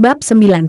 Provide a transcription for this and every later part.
Bab 91,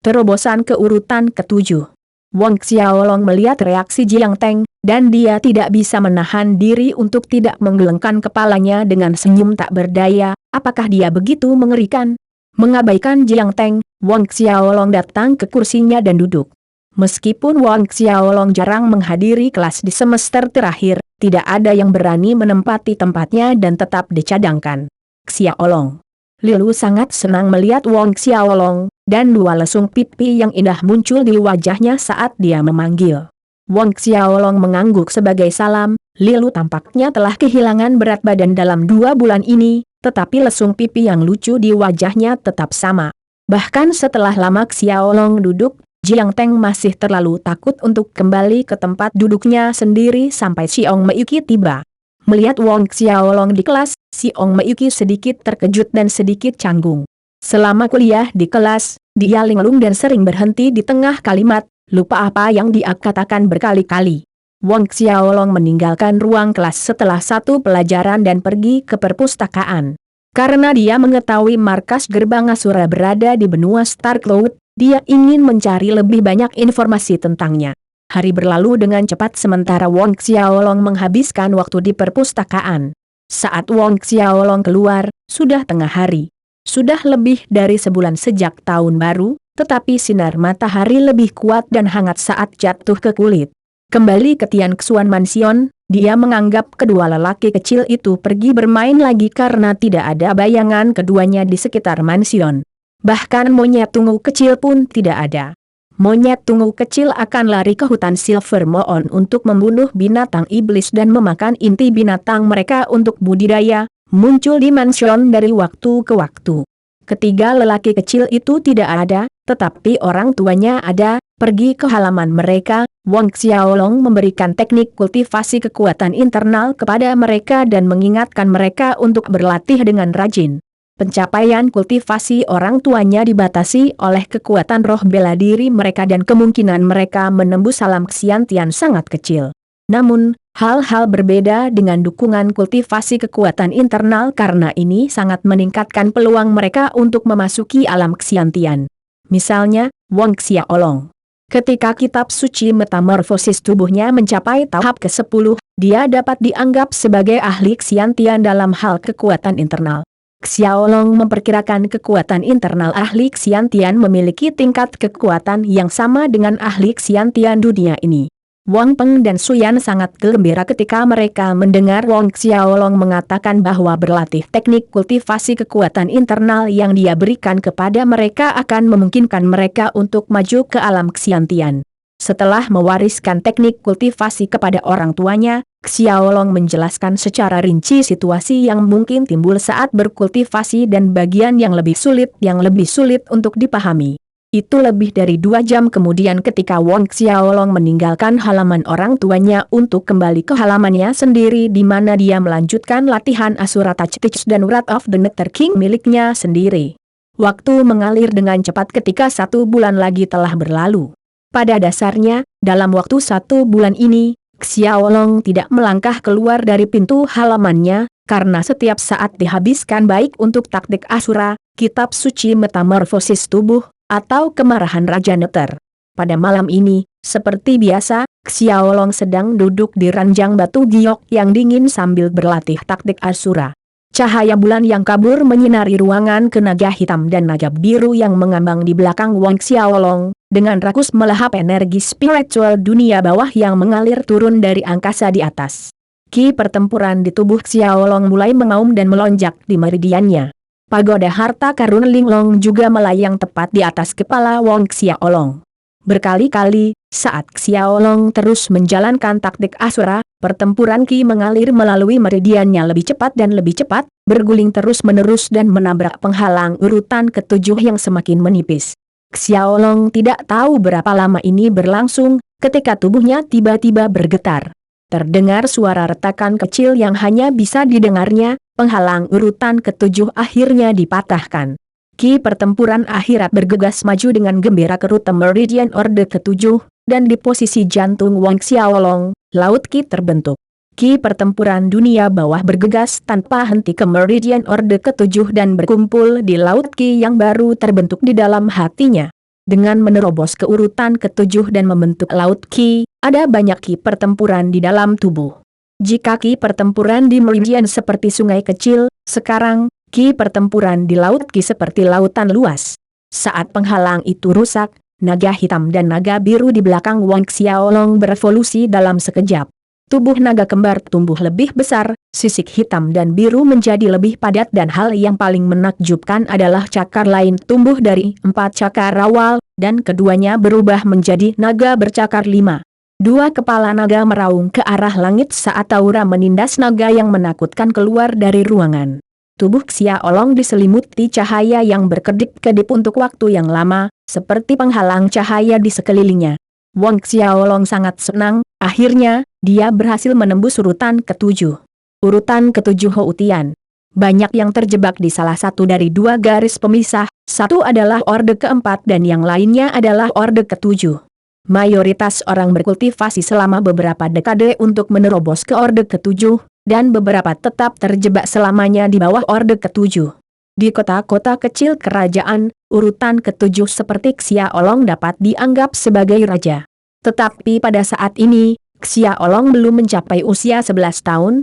Terobosan ke urutan ke-7. Wang Xiaolong melihat reaksi Jiang Teng, dan dia tidak bisa menahan diri untuk tidak menggelengkan kepalanya dengan senyum tak berdaya. Apakah dia begitu mengerikan? Mengabaikan Jiang Teng, Wang Xiaolong datang ke kursinya dan duduk. Meskipun Wang Xiaolong jarang menghadiri kelas di semester terakhir, tidak ada yang berani menempati tempatnya dan tetap dicadangkan. Xiaolong. Lilu sangat senang melihat Wang Xiaolong, dan dua lesung pipi yang indah muncul di wajahnya saat dia memanggil. Wang Xiaolong mengangguk sebagai salam. Lilu tampaknya telah kehilangan berat badan dalam 2 bulan ini, tetapi lesung pipi yang lucu di wajahnya tetap sama. Bahkan setelah lama Xiaolong duduk, Jiang Teng masih terlalu takut untuk kembali ke tempat duduknya sendiri sampai Xiong Meiki tiba. Melihat Wang Xiaolong di kelas, Xiong Meiki sedikit terkejut dan sedikit canggung. Selama kuliah di kelas, dia linglung dan sering berhenti di tengah kalimat, lupa apa yang dia katakan berkali-kali. Wang Xiaolong meninggalkan ruang kelas setelah satu pelajaran dan pergi ke perpustakaan. Karena dia mengetahui markas gerbang Asura berada di benua Star Cloud, dia ingin mencari lebih banyak informasi tentangnya. Hari berlalu dengan cepat sementara Wang Xiaolong menghabiskan waktu di perpustakaan. Saat Wang Xiaolong keluar, sudah tengah hari. Sudah lebih dari sebulan sejak tahun baru, tetapi sinar matahari lebih kuat dan hangat saat jatuh ke kulit. Kembali ke Tian Xuan Mansion, dia menganggap kedua lelaki kecil itu pergi bermain lagi karena tidak ada bayangan keduanya di sekitar mansion. Bahkan monyet tunggu kecil pun tidak ada. Monyet tunggu kecil akan lari ke hutan Silver Moon untuk membunuh binatang iblis dan memakan inti binatang mereka untuk budidaya, muncul di mansion dari waktu ke waktu. Ketiga lelaki kecil itu tidak ada, tetapi orang tuanya ada. Pergi ke halaman mereka, Wang Xiaolong memberikan teknik kultivasi kekuatan internal kepada mereka dan mengingatkan mereka untuk berlatih dengan rajin. Pencapaian kultivasi orang tuanya dibatasi oleh kekuatan roh bela diri mereka dan kemungkinan mereka menembus alam Xiantian sangat kecil. Namun, hal-hal berbeda dengan dukungan kultivasi kekuatan internal karena ini sangat meningkatkan peluang mereka untuk memasuki alam Xiantian. Misalnya, Wang Xiaolong. Ketika kitab suci metamorfosis tubuhnya mencapai tahap ke-10, dia dapat dianggap sebagai ahli Xiantian dalam hal kekuatan internal. Xiaolong memperkirakan kekuatan internal ahli Xiantian memiliki tingkat kekuatan yang sama dengan ahli Xiantian dunia ini. Wang Peng dan Suyan sangat gembira ketika mereka mendengar Wang Xiaolong mengatakan bahwa berlatih teknik kultivasi kekuatan internal yang dia berikan kepada mereka akan memungkinkan mereka untuk maju ke alam Xiantian. Setelah mewariskan teknik kultivasi kepada orang tuanya, Xiaolong menjelaskan secara rinci situasi yang mungkin timbul saat berkultivasi dan bagian yang lebih sulit untuk dipahami. Itu lebih dari 2 jam kemudian ketika Wang Xiaolong meninggalkan halaman orang tuanya untuk kembali ke halamannya sendiri di mana dia melanjutkan latihan Asura Tactics dan Wrath of the Nether King miliknya sendiri. Waktu mengalir dengan cepat ketika 1 bulan lagi telah berlalu. Pada dasarnya, dalam waktu 1 bulan ini, Xiaolong tidak melangkah keluar dari pintu halamannya, karena setiap saat dihabiskan baik untuk taktik Asura, kitab suci metamorfosis tubuh, atau kemarahan Raja Nether. Pada malam ini, seperti biasa, Xiaolong sedang duduk di ranjang batu giok yang dingin sambil berlatih taktik Asura. Cahaya bulan yang kabur menyinari ruangan ke naga hitam dan naga biru yang mengambang di belakang Wang Xiaolong, dengan rakus melahap energi spiritual dunia bawah yang mengalir turun dari angkasa di atas. Ki pertempuran di tubuh Xiaolong mulai mengaum dan melonjak di meridiannya. Pagoda harta karun linglong juga melayang tepat di atas kepala Wang Xiaolong. Berkali-kali, saat Xiaolong terus menjalankan taktik Asura, pertempuran Ki mengalir melalui meridiannya lebih cepat dan lebih cepat, berguling terus-menerus dan menabrak penghalang urutan ke-7 yang semakin menipis. Xiaolong tidak tahu berapa lama ini berlangsung, ketika tubuhnya tiba-tiba bergetar. Terdengar suara retakan kecil yang hanya bisa didengarnya, penghalang urutan ke-7 akhirnya dipatahkan. Ki pertempuran akhirat bergegas maju dengan gembira ke rute Meridian Orde ke-7, dan di posisi jantung Wang Xiaolong, Laut Ki terbentuk. ki pertempuran dunia bawah bergegas tanpa henti ke meridian Orde ke-7 dan berkumpul di Laut Ki yang baru terbentuk di dalam hatinya. Dengan menerobos ke urutan ke-7 dan membentuk Laut Ki, ada banyak ki pertempuran di dalam tubuh. Jika ki pertempuran di meridian seperti sungai kecil, sekarang, ki pertempuran di Laut Ki seperti lautan luas. Saat penghalang itu rusak, naga hitam dan naga biru di belakang Wang Xiaolong berevolusi dalam sekejap. Tubuh naga kembar tumbuh lebih besar, sisik hitam dan biru menjadi lebih padat dan hal yang paling menakjubkan adalah cakar lain tumbuh dari 4 cakar awal, dan keduanya berubah menjadi naga bercakar 5. 2 kepala naga meraung ke arah langit saat aura menindas naga yang menakutkan keluar dari ruangan. Tubuh Xiaolong diselimuti cahaya yang berkedip-kedip untuk waktu yang lama, seperti penghalang cahaya di sekelilingnya. Wang Xiaolong sangat senang, akhirnya, dia berhasil menembus urutan ke-7. Urutan ke-7 Houtian. Banyak yang terjebak di salah satu dari 2 garis pemisah, satu adalah Orde ke-4 dan yang lainnya adalah Orde ke-7. Mayoritas orang berkultivasi selama beberapa dekade untuk menerobos ke Orde ke-7, dan beberapa tetap terjebak selamanya di bawah Orde ke-7. Di kota-kota kecil kerajaan, urutan ke-7 seperti Xiaolong dapat dianggap sebagai raja. Tetapi pada saat ini, Xiaolong belum mencapai usia 11 tahun.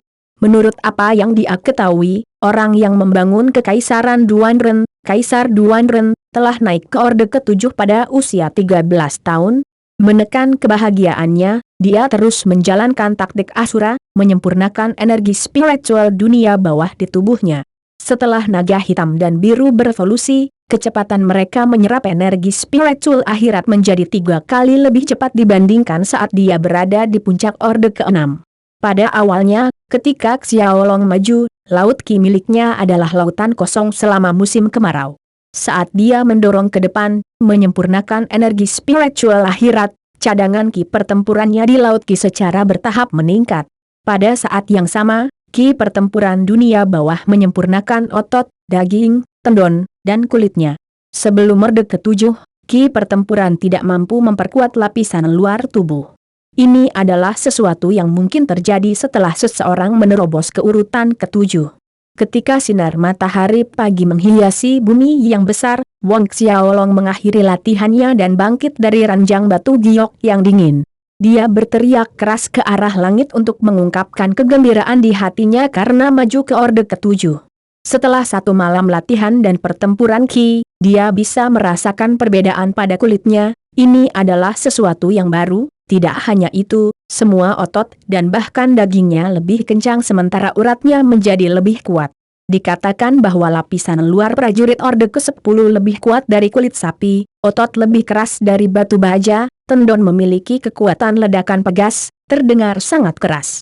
Menurut apa yang dia ketahui, orang yang membangun kekaisaran Duanren, Kaisar Duanren, telah naik ke Orde ke-7 pada usia 13 tahun. Menekan kebahagiaannya, dia terus menjalankan taktik Asura, menyempurnakan energi spiritual dunia bawah di tubuhnya. Setelah naga hitam dan biru berevolusi, kecepatan mereka menyerap energi spiritual akhirat menjadi 3 kali lebih cepat dibandingkan saat dia berada di puncak Orde ke-6. Pada awalnya, ketika Xiaolong maju, Laut Ki miliknya adalah lautan kosong selama musim kemarau. Saat dia mendorong ke depan, menyempurnakan energi spiritual akhirat, cadangan ki pertempurannya di Laut Ki secara bertahap meningkat. Pada saat yang sama, ki pertempuran dunia bawah menyempurnakan otot, daging, tendon, dan kulitnya. Sebelum Orde ke-7, ki pertempuran tidak mampu memperkuat lapisan luar tubuh. Ini adalah sesuatu yang mungkin terjadi setelah seseorang menerobos ke urutan ke-7. Ketika sinar matahari pagi menghiasi bumi yang besar, Wang Xiaolong mengakhiri latihannya dan bangkit dari ranjang batu giok yang dingin. Dia berteriak keras ke arah langit untuk mengungkapkan kegembiraan di hatinya karena maju ke Orde ke-7. Setelah 1 malam latihan dan pertempuran ki, dia bisa merasakan perbedaan pada kulitnya. Ini adalah sesuatu yang baru, tidak hanya itu, semua otot dan bahkan dagingnya lebih kencang sementara uratnya menjadi lebih kuat. Dikatakan bahwa lapisan luar prajurit Orde ke-10 lebih kuat dari kulit sapi, otot lebih keras dari batu baja, tendon memiliki kekuatan ledakan pegas, terdengar sangat keras.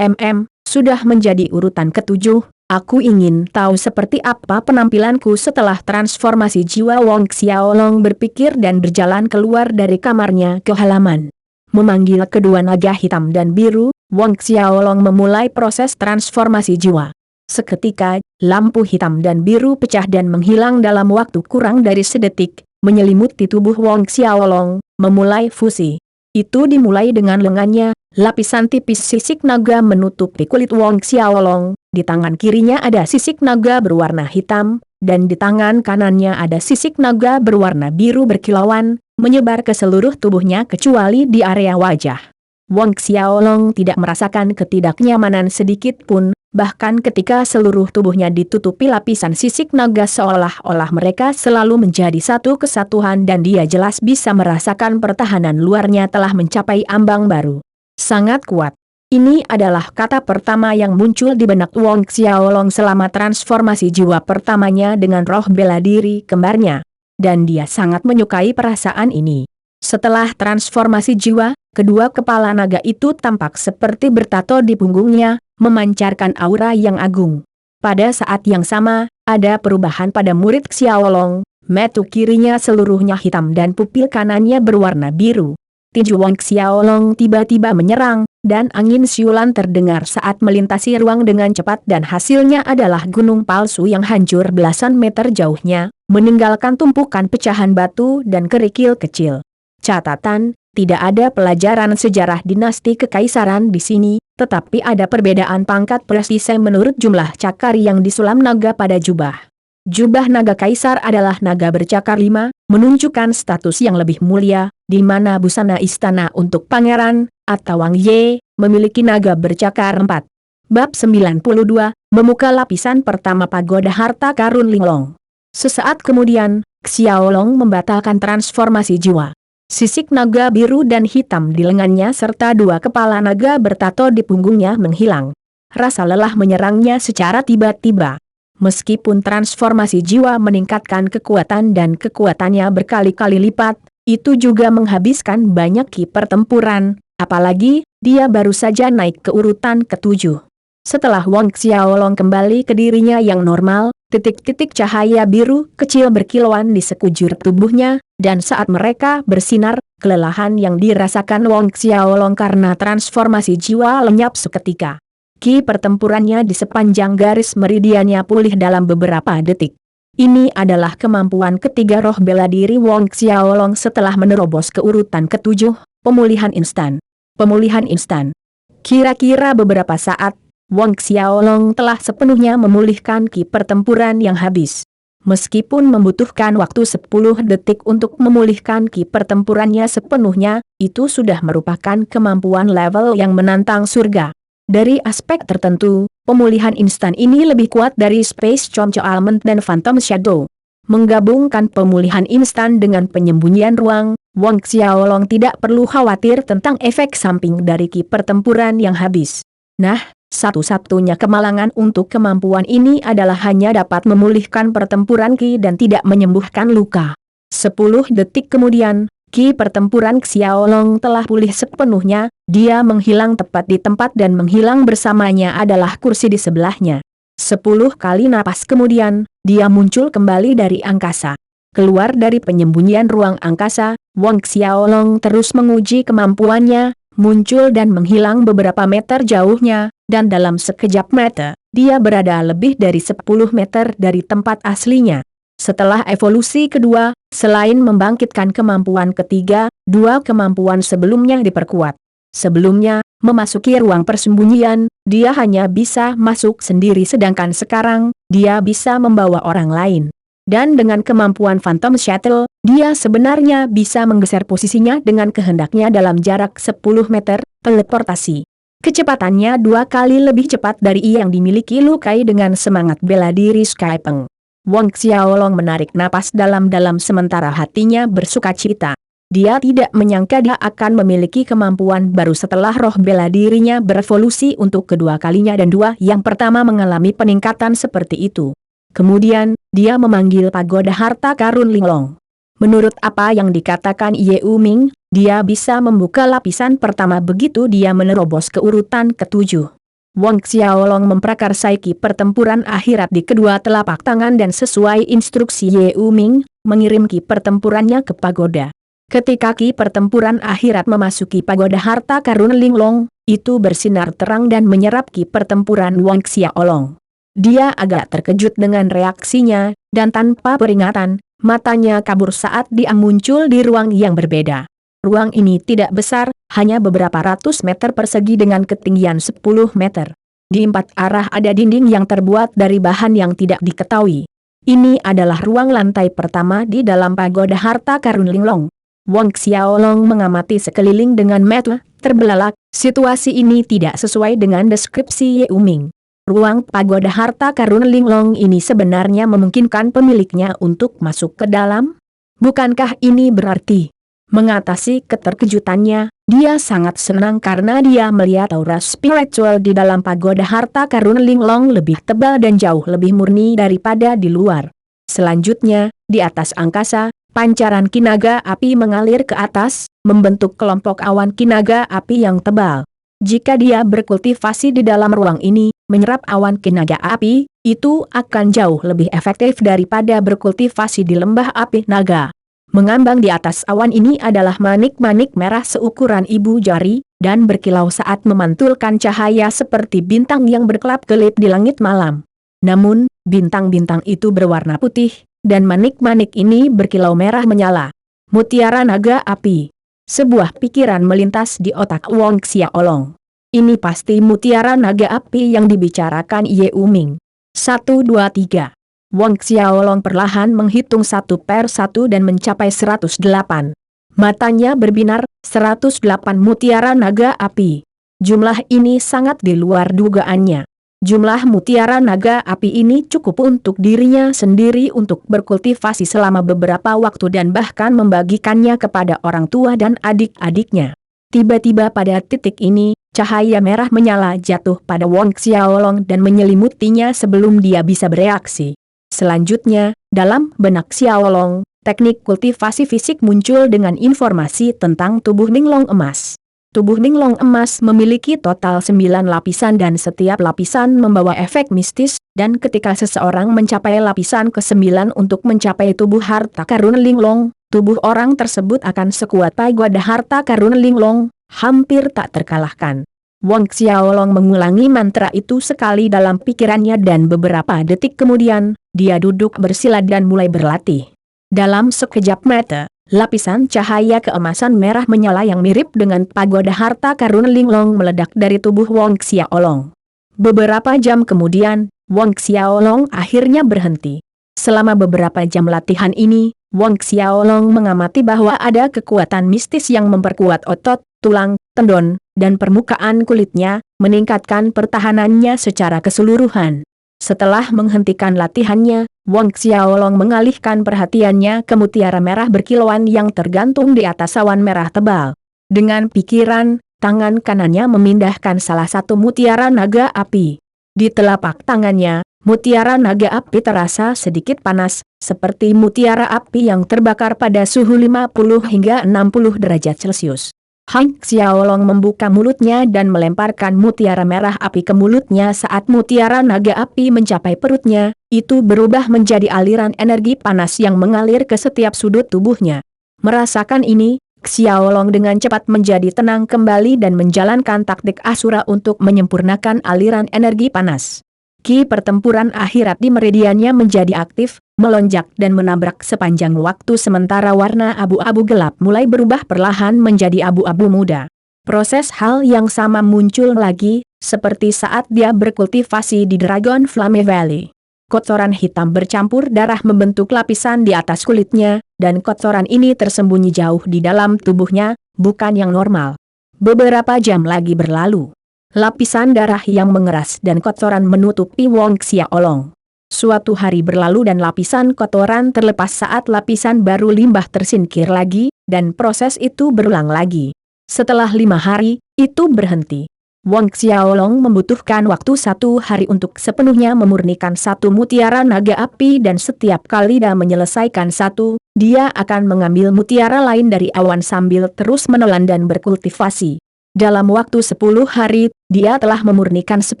Sudah menjadi urutan ke-7, aku ingin tahu seperti apa penampilanku setelah transformasi jiwa. Wang Xiaolong berpikir dan berjalan keluar dari kamarnya ke halaman. Memanggil kedua naga hitam dan biru, Wang Xiaolong memulai proses transformasi jiwa. Seketika, lampu hitam dan biru pecah dan menghilang dalam waktu kurang dari sedetik, menyelimuti tubuh Wang Xiaolong, memulai fusi. Itu dimulai dengan lengannya, lapisan tipis sisik naga menutupi kulit Wang Xiaolong, di tangan kirinya ada sisik naga berwarna hitam, dan di tangan kanannya ada sisik naga berwarna biru berkilauan, menyebar ke seluruh tubuhnya kecuali di area wajah. Wang Xiaolong tidak merasakan ketidaknyamanan sedikit pun, bahkan ketika seluruh tubuhnya ditutupi lapisan sisik naga seolah-olah mereka selalu menjadi satu kesatuan dan dia jelas bisa merasakan pertahanan luarnya telah mencapai ambang baru. Sangat kuat. Ini adalah kata pertama yang muncul di benak Wang Xiaolong selama transformasi jiwa pertamanya dengan roh bela diri kembarnya. Dan dia sangat menyukai perasaan ini. Setelah transformasi jiwa, kedua kepala naga itu tampak seperti bertato di punggungnya, memancarkan aura yang agung. Pada saat yang sama, ada perubahan pada murid Xiaolong, mata kirinya seluruhnya hitam dan pupil kanannya berwarna biru. Tinju Wang Xiaolong tiba-tiba menyerang, dan angin siulan terdengar saat melintasi ruang dengan cepat dan hasilnya adalah gunung palsu yang hancur belasan meter jauhnya, meninggalkan tumpukan pecahan batu dan kerikil kecil. Catatan, tidak ada pelajaran sejarah dinasti kekaisaran di sini, tetapi ada perbedaan pangkat presise menurut jumlah cakar yang disulam naga pada jubah. Jubah naga kaisar adalah naga bercakar 5, menunjukkan status yang lebih mulia, di mana busana istana untuk pangeran, atau Wang Ye, memiliki naga bercakar 4. Bab 92, membuka lapisan pertama pagoda harta karun Linglong. Sesaat kemudian, Xiaolong membatalkan transformasi jiwa. Sisik naga biru dan hitam di lengannya serta 2 kepala naga bertato di punggungnya menghilang. Rasa lelah menyerangnya secara tiba-tiba. Meskipun transformasi jiwa meningkatkan kekuatan dan kekuatannya berkali-kali lipat, itu juga menghabiskan banyak ki pertempuran, apalagi dia baru saja naik ke urutan ke-7. Setelah Wang Xiaolong kembali ke dirinya yang normal, titik-titik cahaya biru kecil berkilauan di sekujur tubuhnya, dan saat mereka bersinar, kelelahan yang dirasakan Wang Xiaolong karena transformasi jiwa lenyap seketika. Ki pertempurannya di sepanjang garis meridiannya pulih dalam beberapa detik. Ini adalah kemampuan ketiga roh bela diri Wang Xiaolong setelah menerobos ke urutan ke-7, pemulihan instan. Pemulihan instan. Kira-kira beberapa saat, Wang Xiaolong telah sepenuhnya memulihkan ki pertempuran yang habis. Meskipun membutuhkan waktu 10 detik untuk memulihkan ki pertempurannya sepenuhnya, itu sudah merupakan kemampuan level yang menantang surga. Dari aspek tertentu, pemulihan instan ini lebih kuat dari Space Chomco Almond dan Phantom Shadow. Menggabungkan pemulihan instan dengan penyembunyian ruang, Wang Xiaolong tidak perlu khawatir tentang efek samping dari ki pertempuran yang habis. Nah, satu-satunya kemalangan untuk kemampuan ini adalah hanya dapat memulihkan pertempuran ki dan tidak menyembuhkan luka. 10 detik kemudian, ki pertempuran Xiaolong telah pulih sepenuhnya, dia menghilang tepat di tempat dan menghilang bersamanya adalah kursi di sebelahnya. 10 kali napas kemudian, dia muncul kembali dari angkasa. Keluar dari penyembunyian ruang angkasa, Wang Xiaolong terus menguji kemampuannya, muncul dan menghilang beberapa meter jauhnya, dan dalam sekejap mata, dia berada lebih dari 10 meter dari tempat aslinya. Setelah evolusi kedua, selain membangkitkan kemampuan ketiga, 2 kemampuan sebelumnya diperkuat. Sebelumnya, memasuki ruang persembunyian, dia hanya bisa masuk sendiri sedangkan sekarang, dia bisa membawa orang lain. Dan dengan kemampuan Phantom Shuttle, dia sebenarnya bisa menggeser posisinya dengan kehendaknya dalam jarak 10 meter, teleportasi. Kecepatannya 2 kali lebih cepat dari yang dimiliki Lu Kai dengan semangat bela diri Sky Peng. Wang Xiaolong menarik napas dalam-dalam sementara hatinya bersukacita. Dia tidak menyangka dia akan memiliki kemampuan baru setelah roh bela dirinya berevolusi untuk kedua kalinya dan yang pertama mengalami peningkatan seperti itu. Kemudian, dia memanggil pagoda harta karun Linglong. Menurut apa yang dikatakan Ye Uming, dia bisa membuka lapisan pertama begitu dia menerobos ke urutan ke-7. Wang Xiaolong memprakarsai ki pertempuran akhirat di kedua telapak tangan dan sesuai instruksi Ye Uming, mengirim ki pertempurannya ke pagoda. Ketika ki pertempuran akhirat memasuki pagoda harta karun Linglong, itu bersinar terang dan menyerap ki pertempuran Wang Xiaolong. Dia agak terkejut dengan reaksinya, dan tanpa peringatan, matanya kabur saat dia muncul di ruang yang berbeda. Ruang ini tidak besar, hanya beberapa ratus meter persegi dengan ketinggian 10 meter. Di 4 arah ada dinding yang terbuat dari bahan yang tidak diketahui. Ini adalah ruang lantai pertama di dalam pagoda harta karun Linglong. Wang Xiaolong mengamati sekeliling dengan mata terbelalak, situasi ini tidak sesuai dengan deskripsi Ye Uming. Ruang pagoda harta karun Linglong ini sebenarnya memungkinkan pemiliknya untuk masuk ke dalam? Bukankah ini berarti? Mengatasi keterkejutannya, dia sangat senang karena dia melihat aura spiritual di dalam pagoda harta karun Linglong lebih tebal dan jauh lebih murni daripada di luar. Selanjutnya, di atas angkasa, pancaran kinaga api mengalir ke atas, membentuk kelompok awan kinaga api yang tebal. Jika dia berkultivasi di dalam ruang ini, menyerap awan kinaga api, itu akan jauh lebih efektif daripada berkultivasi di lembah api naga. Mengambang di atas awan ini adalah manik-manik merah seukuran ibu jari, dan berkilau saat memantulkan cahaya seperti bintang yang berkelap-kelip di langit malam. Namun, bintang-bintang itu berwarna putih, dan manik-manik ini berkilau merah menyala. Mutiara naga api. Sebuah pikiran melintas di otak Wong Xiaolong. Ini pasti mutiara naga api yang dibicarakan Ye Uming. 1, 2, 3. Wong Xiaolong perlahan menghitung satu per satu dan mencapai 108. Matanya berbinar, 108 mutiara naga api. Jumlah ini sangat di luar dugaannya. Jumlah mutiara naga api ini cukup untuk dirinya sendiri untuk berkultivasi selama beberapa waktu dan bahkan membagikannya kepada orang tua dan adik-adiknya. Tiba-tiba pada titik ini, cahaya merah menyala jatuh pada Wong Xiaolong dan menyelimutinya sebelum dia bisa bereaksi. Selanjutnya, dalam benak Xiaolong, teknik kultivasi fisik muncul dengan informasi tentang tubuh Ninglong emas. Tubuh Ninglong emas memiliki total 9 lapisan dan setiap lapisan membawa efek mistis, dan ketika seseorang mencapai lapisan ke-9 untuk mencapai tubuh harta karun Linglong, tubuh orang tersebut akan sekuat pagoda harta karun Linglong, hampir tak terkalahkan. Wong Xiaolong mengulangi mantra itu sekali dalam pikirannya dan beberapa detik kemudian, dia duduk bersila dan mulai berlatih. Dalam sekejap mata, lapisan cahaya keemasan merah menyala yang mirip dengan pagoda harta karun Linglong meledak dari tubuh Wong Xiaolong. Beberapa jam kemudian, Wong Xiaolong akhirnya berhenti. Selama beberapa jam latihan ini, Wong Xiaolong mengamati bahwa ada kekuatan mistis yang memperkuat otot, tulang, tendon, dan permukaan kulitnya, meningkatkan pertahanannya secara keseluruhan. Setelah menghentikan latihannya, Wong Xiaolong mengalihkan perhatiannya ke mutiara merah berkilauan yang tergantung di atas awan merah tebal. Dengan pikiran, tangan kanannya memindahkan salah satu mutiara naga api. Di telapak tangannya, mutiara naga api terasa sedikit panas, seperti mutiara api yang terbakar pada suhu 50 hingga 60 derajat Celcius. Hang Xiaolong membuka mulutnya dan melemparkan mutiara merah api ke mulutnya saat mutiara naga api mencapai perutnya, itu berubah menjadi aliran energi panas yang mengalir ke setiap sudut tubuhnya. Merasakan ini, Xiaolong dengan cepat menjadi tenang kembali dan menjalankan taktik Asura untuk menyempurnakan aliran energi panas. Ki pertempuran akhirat di meridiannya menjadi aktif, melonjak dan menabrak sepanjang waktu sementara warna abu-abu gelap mulai berubah perlahan menjadi abu-abu muda. Proses hal yang sama muncul lagi, seperti saat dia berkultivasi di Dragon Flame Valley. Kotoran hitam bercampur darah membentuk lapisan di atas kulitnya, dan kotoran ini tersembunyi jauh di dalam tubuhnya, bukan yang normal. Beberapa jam lagi berlalu. Lapisan darah yang mengeras dan kotoran menutupi Wong Xiaolong. Suatu hari berlalu dan lapisan kotoran terlepas saat lapisan baru limbah tersingkir lagi, dan proses itu berulang lagi. Setelah 5 hari, itu berhenti. Wong Xiaolong membutuhkan waktu 1 hari untuk sepenuhnya memurnikan satu mutiara naga api dan setiap kali dia menyelesaikan satu, dia akan mengambil mutiara lain dari awan sambil terus menelan dan berkultivasi. Dalam waktu 10 hari, dia telah memurnikan 10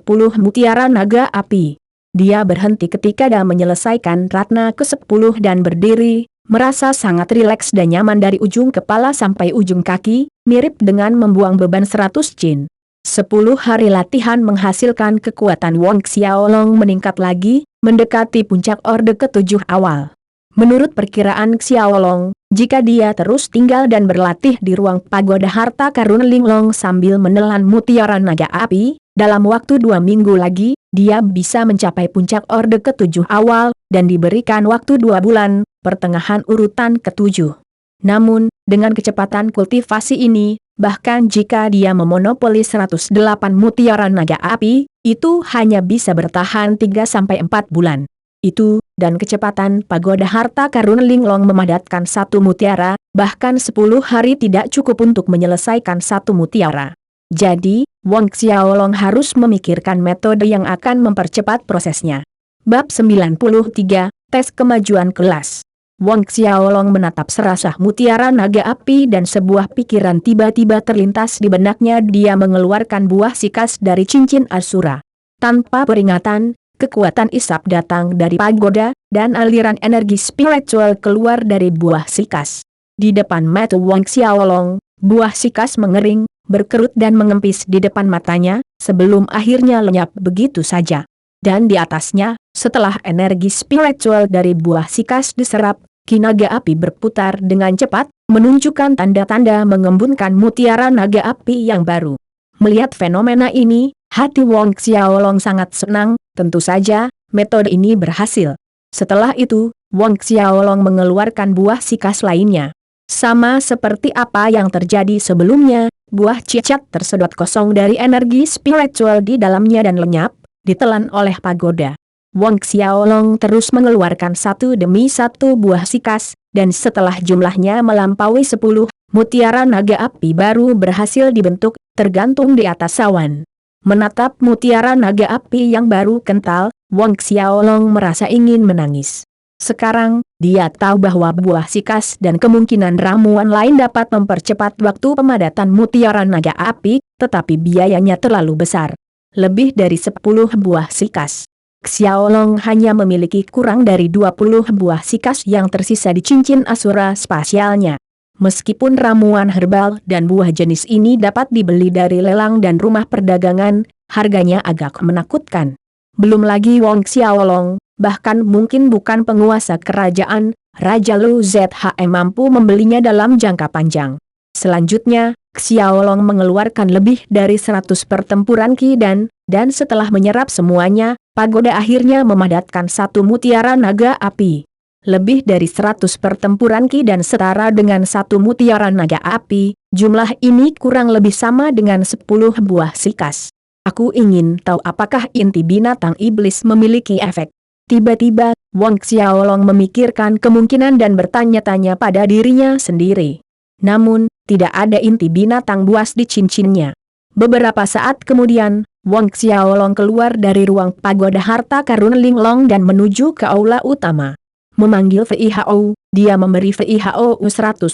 mutiara naga api. Dia berhenti ketika dia menyelesaikan ratna ke-10 dan berdiri, merasa sangat rileks dan nyaman dari ujung kepala sampai ujung kaki, mirip dengan membuang beban 100 jin. 10 hari latihan menghasilkan kekuatan Wong Xiaolong meningkat lagi, mendekati puncak orde ke-7 awal. Menurut perkiraan Xiaolong, jika dia terus tinggal dan berlatih di ruang pagoda harta karun Linglong sambil menelan mutiara naga api, dalam waktu 2 minggu lagi, dia bisa mencapai puncak orde ke-7 awal, dan diberikan waktu 2 bulan, pertengahan urutan ke-7. Namun, dengan kecepatan kultivasi ini, bahkan jika dia memonopoli 108 mutiara naga api, itu hanya bisa bertahan 3-4 bulan. Itu, dan kecepatan pagoda harta karun Linglong memadatkan satu mutiara, bahkan 10 hari tidak cukup untuk menyelesaikan satu mutiara. Jadi, Wong Xiaolong harus memikirkan metode yang akan mempercepat prosesnya. Bab 93, Tes Kemajuan Kelas. Wong Xiaolong menatap serasah mutiara naga api dan sebuah pikiran tiba-tiba terlintas di benaknya. Dia mengeluarkan buah sikas dari cincin Asura. Tanpa peringatan, kekuatan isap datang dari pagoda, dan aliran energi spiritual keluar dari buah sikas. Di depan mata Wong Xiaolong, buah sikas mengering, berkerut dan mengempis di depan matanya, sebelum akhirnya lenyap begitu saja. Dan di atasnya, setelah energi spiritual dari buah sikas diserap, ki naga api berputar dengan cepat, menunjukkan tanda-tanda mengembunkan mutiara naga api yang baru. Melihat fenomena ini, hati Wong Xiaolong sangat senang, tentu saja, metode ini berhasil. Setelah itu, Wong Xiaolong mengeluarkan buah sikas lainnya. Sama seperti apa yang terjadi sebelumnya, buah cicat tersedot kosong dari energi spiritual di dalamnya dan lenyap, ditelan oleh pagoda. Wong Xiaolong terus mengeluarkan satu demi satu buah sikas, dan setelah jumlahnya melampaui 10, mutiara naga api baru berhasil dibentuk, tergantung di atas awan. Menatap mutiara naga api yang baru kental, Wong Xiaolong merasa ingin menangis. Sekarang, dia tahu bahwa buah sikas dan kemungkinan ramuan lain dapat mempercepat waktu pemadatan mutiara naga api, tetapi biayanya terlalu besar. Lebih dari 10 buah sikas. Xiaolong hanya memiliki kurang dari 20 buah sikas yang tersisa di cincin asura spasialnya. Meskipun ramuan herbal dan buah jenis ini dapat dibeli dari lelang dan rumah perdagangan, harganya agak menakutkan. Belum lagi Wong Xiaolong, bahkan mungkin bukan penguasa kerajaan, Raja Lu Zhe mampu membelinya dalam jangka panjang. Selanjutnya, Xiaolong mengeluarkan lebih dari 100 pertempuran ki dan setelah menyerap semuanya, pagoda akhirnya memadatkan satu mutiara naga api. Lebih dari 100 pertempuran ki dan setara dengan satu mutiara naga api, jumlah ini kurang lebih sama dengan 10 buah sikas. Aku ingin tahu apakah inti binatang iblis memiliki efek. Tiba-tiba, Wong Xiaolong memikirkan kemungkinan dan bertanya-tanya pada dirinya sendiri. Namun, tidak ada inti binatang buas di cincinnya. Beberapa saat kemudian, Wong Xiaolong keluar dari ruang pagoda harta karun Linglong dan menuju ke aula utama. Memanggil Fei Hao, dia memberi Fei Hao 100.000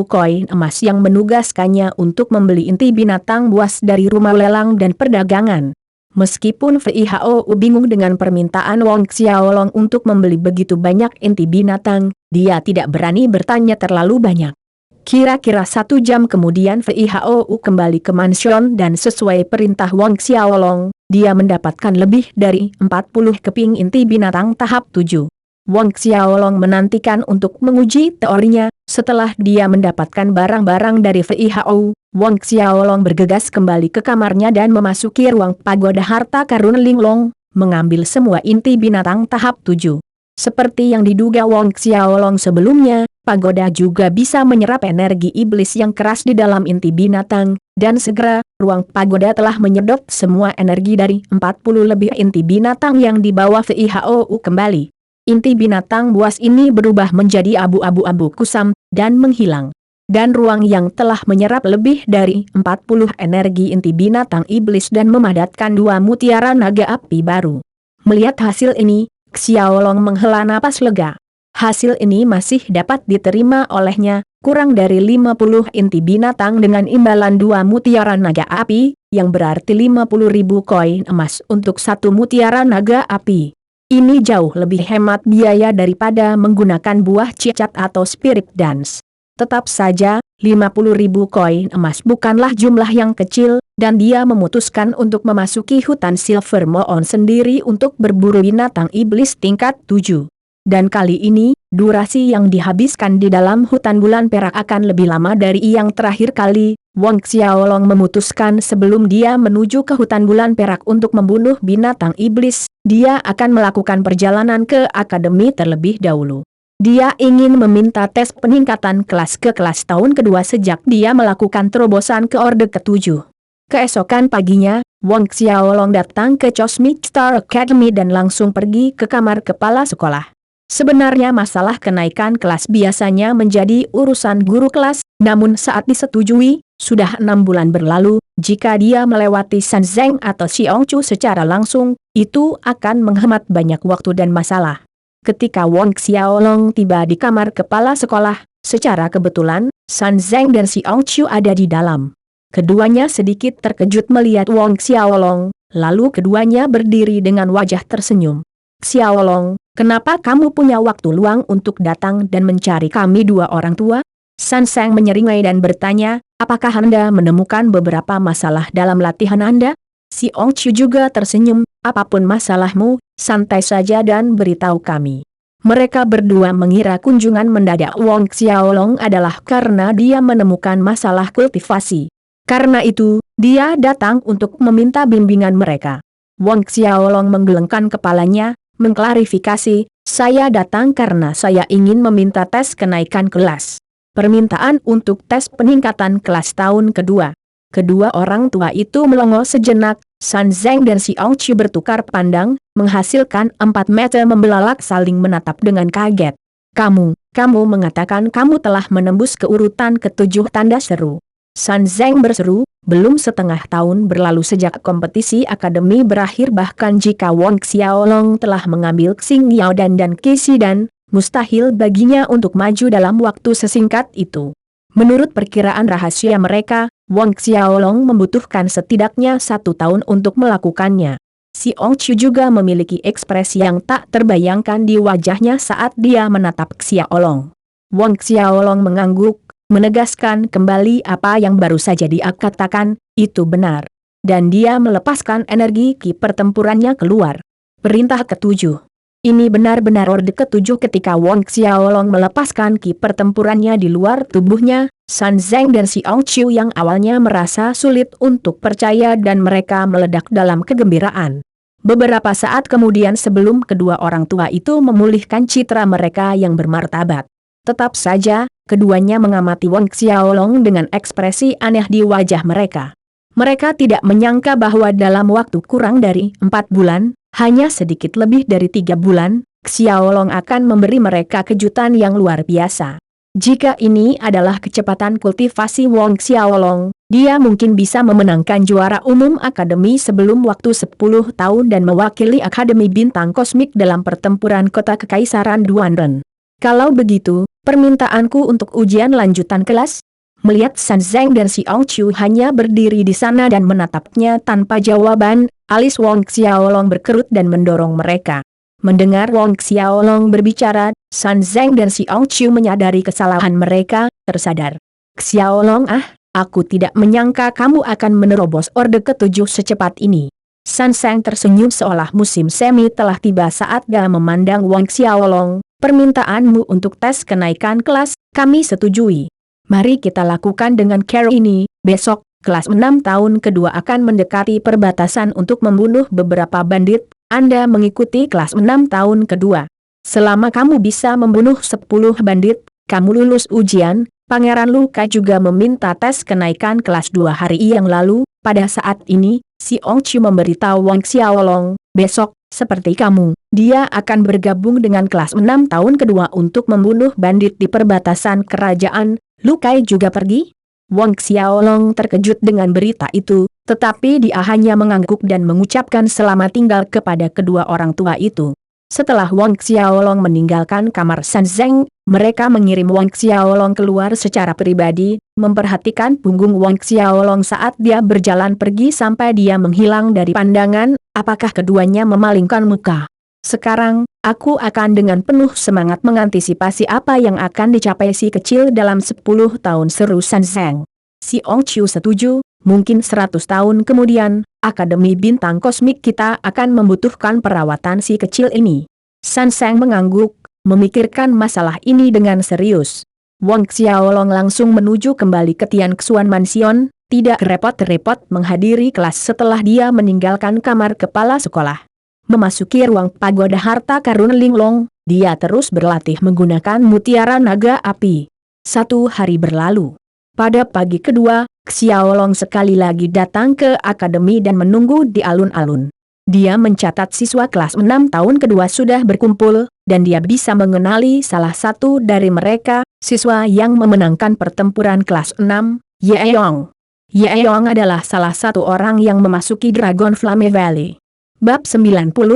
koin emas yang menugaskannya untuk membeli inti binatang buas dari rumah lelang dan perdagangan. Meskipun Fei Hao bingung dengan permintaan Wong Xiaolong untuk membeli begitu banyak inti binatang, dia tidak berani bertanya terlalu banyak. Kira-kira 1 jam kemudian Fei Hao kembali ke mansion dan sesuai perintah Wong Xiaolong, dia mendapatkan lebih dari 40 keping inti binatang tahap 7. Wong Xiaolong menantikan untuk menguji teorinya. Setelah dia mendapatkan barang-barang dari Fei Hao, Wong Xiaolong bergegas kembali ke kamarnya dan memasuki ruang pagoda harta karun Linglong, mengambil semua inti binatang tahap 7. Seperti yang diduga Wong Xiaolong sebelumnya, pagoda juga bisa menyerap energi iblis yang keras di dalam inti binatang, dan segera, ruang pagoda telah menyedot semua energi dari 40 lebih inti binatang yang dibawa Fei Hao kembali. Inti binatang buas ini berubah menjadi abu-abu kusam, dan menghilang. Dan ruang yang telah menyerap lebih dari 40 energi inti binatang iblis dan memadatkan 2 mutiara naga api baru. Melihat hasil ini, Xiaolong menghela napas lega. Hasil ini masih dapat diterima olehnya, kurang dari 50 inti binatang dengan imbalan 2 mutiara naga api, yang berarti 50.000 koin emas untuk 1 mutiara naga api. Ini jauh lebih hemat biaya daripada menggunakan buah cicat atau spirit dance. Tetap saja, 50.000 koin emas bukanlah jumlah yang kecil, dan dia memutuskan untuk memasuki hutan Silver Moon sendiri untuk berburu binatang iblis tingkat 7. Dan kali ini, durasi yang dihabiskan di dalam hutan bulan perak akan lebih lama dari yang terakhir kali. Wong Xiaolong memutuskan sebelum dia menuju ke hutan bulan perak untuk membunuh binatang iblis, dia akan melakukan perjalanan ke akademi terlebih dahulu. Dia ingin meminta tes peningkatan kelas ke kelas tahun kedua sejak dia melakukan terobosan ke Orde ke-7. Keesokan paginya, Wong Xiaolong datang ke Cosmic Star Academy dan langsung pergi ke kamar kepala sekolah. Sebenarnya masalah kenaikan kelas biasanya menjadi urusan guru kelas, namun saat disetujui, sudah 6 bulan berlalu, jika dia melewati San Zeng atau Xiong Chu secara langsung, itu akan menghemat banyak waktu dan masalah. Ketika Wong Xiaolong tiba di kamar kepala sekolah, secara kebetulan, San Zeng dan Xiong Chu ada di dalam. Keduanya sedikit terkejut melihat Wong Xiaolong, lalu keduanya berdiri dengan wajah tersenyum. Xiaolong, kenapa kamu punya waktu luang untuk datang dan mencari kami 2 orang tua? San Zeng menyeringai dan bertanya, apakah Anda menemukan beberapa masalah dalam latihan Anda? Xiong Chu juga tersenyum, apapun masalahmu, santai saja dan beritahu kami. Mereka berdua mengira kunjungan mendadak Wang Xiaolong adalah karena dia menemukan masalah kultivasi. Karena itu, dia datang untuk meminta bimbingan mereka. Wang Xiaolong menggelengkan kepalanya, mengklarifikasi, saya datang karena saya ingin meminta tes kenaikan kelas. Permintaan untuk tes peningkatan kelas tahun kedua. Kedua orang tua itu melongo sejenak, San Zeng dan Xiao Chu bertukar pandang, menghasilkan 4 mata membelalak saling menatap dengan kaget. Kamu mengatakan kamu telah menembus ke urutan ke-7, tanda seru. San Zeng berseru, belum setengah tahun berlalu sejak kompetisi akademi berakhir, bahkan jika Wang Xiaolong telah mengambil Xing Yao dan Qi Xidan, mustahil baginya untuk maju dalam waktu sesingkat itu. Menurut perkiraan rahasia mereka, Wang Xiaolong membutuhkan setidaknya 1 tahun untuk melakukannya. Xiao Chu juga memiliki ekspresi yang tak terbayangkan di wajahnya saat dia menatap Xiaolong. Wang Xiaolong mengangguk, menegaskan kembali apa yang baru saja dia katakan, itu benar. Dan dia melepaskan energi ki pertempurannya keluar. Perintah ke-7. Ini benar-benar orde ke-7. Ketika Wang Xiaolong melepaskan ki pertempurannya di luar tubuhnya, San Zeng dan Xiao Chu yang awalnya merasa sulit untuk percaya dan mereka meledak dalam kegembiraan. Beberapa saat kemudian sebelum kedua orang tua itu memulihkan citra mereka yang bermartabat. Tetap saja, keduanya mengamati Wang Xiaolong dengan ekspresi aneh di wajah mereka. Mereka tidak menyangka bahwa dalam waktu kurang dari 4 bulan, hanya sedikit lebih dari 3 bulan, Xiaolong akan memberi mereka kejutan yang luar biasa. Jika ini adalah kecepatan kultivasi Wang Xiaolong, dia mungkin bisa memenangkan juara umum akademi sebelum waktu 10 tahun dan mewakili Akademi Bintang Kosmik dalam pertempuran kota Kekaisaran Duanren. Kalau begitu, permintaanku untuk ujian lanjutan kelas? Melihat San Zeng dan Xiao Chu hanya berdiri di sana dan menatapnya tanpa jawaban, alis Wang Xiaolong berkerut dan mendorong mereka. Mendengar Wang Xiaolong berbicara, San Zeng dan Xiao Chu menyadari kesalahan mereka, tersadar. Xiaolong, aku tidak menyangka kamu akan menerobos orde ke-7 secepat ini. San Zeng tersenyum seolah musim semi telah tiba saat dia memandang Wang Xiaolong. Permintaanmu untuk tes kenaikan kelas, kami setujui. Mari kita lakukan dengan cara ini, besok, kelas 6 tahun kedua akan mendekati perbatasan untuk membunuh beberapa bandit, Anda mengikuti kelas 6 tahun kedua. Selama kamu bisa membunuh 10 bandit, kamu lulus ujian. Pangeran Luka juga meminta tes kenaikan kelas 2 hari yang lalu. Pada saat ini, Xiao Chu memberitahu Wang Xiaolong, besok, seperti kamu, dia akan bergabung dengan kelas 6 tahun kedua untuk membunuh bandit di perbatasan kerajaan. Lukai juga pergi? Wang Xiaolong terkejut dengan berita itu, tetapi dia hanya mengangguk dan mengucapkan selamat tinggal kepada kedua orang tua itu. Setelah Wang Xiaolong meninggalkan kamar San Zeng, mereka mengirim Wang Xiaolong keluar secara pribadi, memperhatikan punggung Wang Xiaolong saat dia berjalan pergi sampai dia menghilang dari pandangan. Apakah keduanya memalingkan muka? Sekarang, aku akan dengan penuh semangat mengantisipasi apa yang akan dicapai si kecil dalam 10 tahun, seru San Zeng. Xiao Chu setuju, mungkin 100 tahun kemudian, Akademi Bintang Kosmik kita akan membutuhkan perawatan si kecil ini. San Zeng mengangguk, memikirkan masalah ini dengan serius. Wang Xiaolong langsung menuju kembali ke Tian Xuan Mansion, tidak repot-repot menghadiri kelas setelah dia meninggalkan kamar kepala sekolah. Memasuki ruang pagoda harta karun Linglong, dia terus berlatih menggunakan mutiara naga api. 1 hari berlalu. Pada pagi kedua, Xiaolong sekali lagi datang ke akademi dan menunggu di alun-alun. Dia mencatat siswa kelas 6 tahun kedua sudah berkumpul, dan dia bisa mengenali salah satu dari mereka, siswa yang memenangkan pertempuran kelas 6, Ye Yong. Ye Yong adalah salah satu orang yang memasuki Dragon Flame Valley. Bab 94,